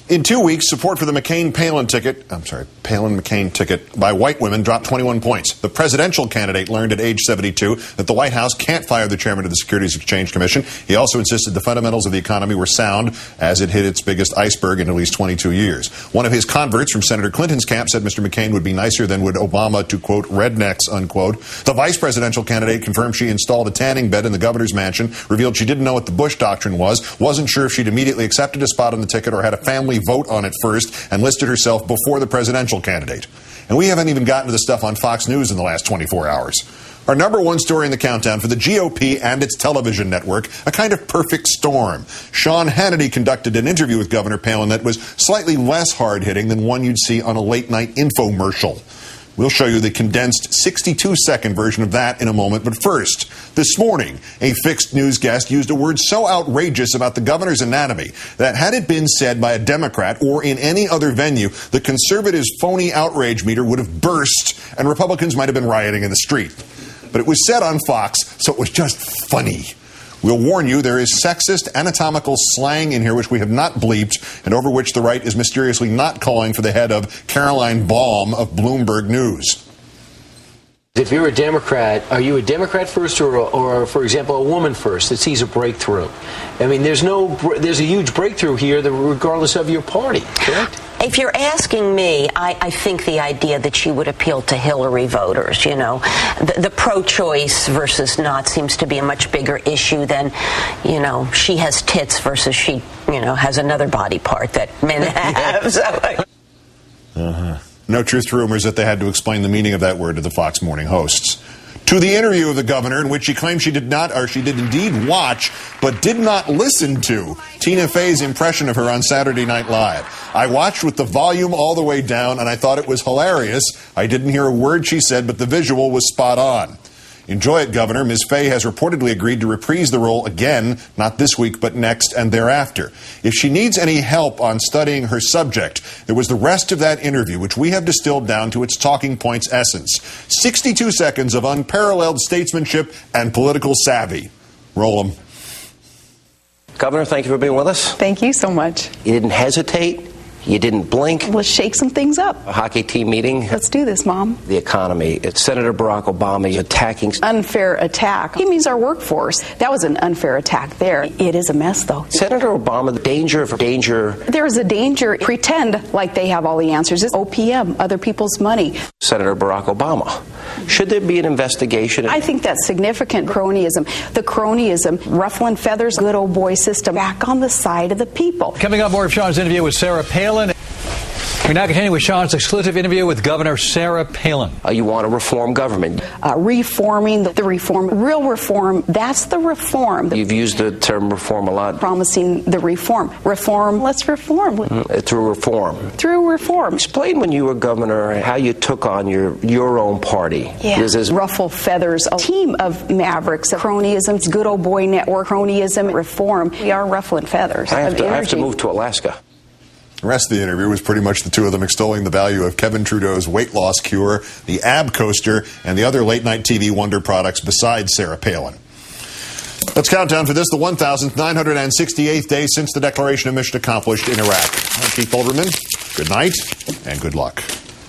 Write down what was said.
In 2 weeks, support for the Palin-McCain ticket by white women dropped 21 points. The presidential candidate learned at age 72 that the White House can't fire the chairman of the Securities Exchange Commission. He also insisted the fundamentals of the economy were sound as it hit its biggest iceberg in at least 22 years. One of his converts from Senator Clinton's camp said Mr. McCain would be nicer than would Obama to, quote, rednecks, unquote. The vice presidential candidate confirmed she installed a tanning bed in the governor's mansion, revealed she didn't know what the Bush doctrine was, wasn't sure if she'd immediately accepted a spot on the ticket or had a family vote on it first, and listed herself before the presidential candidate. And we haven't even gotten to the stuff on Fox News in the last 24 hours. Our number one story in the countdown for the GOP and its television network, a kind of perfect storm. Sean Hannity conducted an interview with Governor Palin that was slightly less hard-hitting than one you'd see on a late-night infomercial. We'll show you the condensed 62-second version of that in a moment. But first, this morning, a fixed news guest used a word so outrageous about the governor's anatomy that had it been said by a Democrat or in any other venue, the conservatives' phony outrage meter would have burst and Republicans might have been rioting in the street. But it was said on Fox, so it was just funny. We'll warn you, there is sexist anatomical slang in here which we have not bleeped and over which the right is mysteriously not calling for the head of Caroline Baum of Bloomberg News. If you're a Democrat, are you a Democrat first or for example, a woman first that sees a breakthrough? I mean, there's a huge breakthrough here regardless of your party, correct? If you're asking me, I think the idea that she would appeal to Hillary voters, you know, the pro-choice versus not seems to be a much bigger issue than, you know, she has tits versus she, you know, has another body part that men have. So. No truth to rumors that they had to explain the meaning of that word to the Fox Morning hosts. To the interview of the governor in which she claimed she did indeed watch, but did not listen to Tina Fey's impression of her on Saturday Night Live. I watched with the volume all the way down, and I thought it was hilarious. I didn't hear a word she said, but the visual was spot on. Enjoy it, Governor. Ms. Fey has reportedly agreed to reprise the role again, not this week, but next and thereafter. If she needs any help on studying her subject, there was the rest of that interview, which we have distilled down to its talking points essence. 62 seconds of unparalleled statesmanship and political savvy. Roll 'em. Governor, thank you for being with us. Thank you so much. You didn't hesitate. You didn't blink. Let's shake some things up. A hockey team meeting. Let's do this, Mom. The economy. It's Senator Barack Obama attacking. Unfair attack. He means our workforce. That was an unfair attack there. It is a mess, though. Senator Obama, the danger of danger. There is a danger. Pretend like they have all the answers. It's OPM, other people's money. Senator Barack Obama. Should there be an investigation? I think that's significant cronyism. The cronyism, ruffling feathers, good old boy system, back on the side of the people. Coming up, more of Sean's interview with Sara Palin. We now continue with Sean's exclusive interview with Governor Sara Palin. You want to reform government. Reforming the reform, real reform, that's the reform. You've used the term reform a lot. Promising the reform. Reform, let's reform. Through reform. Through reform. Explain when you were governor how you took on your own party. Yeah. Ruffle feathers, a team of mavericks, of cronyism, good old boy network, cronyism, reform. We are ruffling feathers. I have to move to Alaska. The rest of the interview was pretty much the two of them extolling the value of Kevin Trudeau's weight loss cure, the ab coaster, and the other late-night TV wonder products besides Sara Palin. Let's count down for this, the 1,968th day since the declaration of mission accomplished in Iraq. I'm Keith Olbermann. Good night and good luck.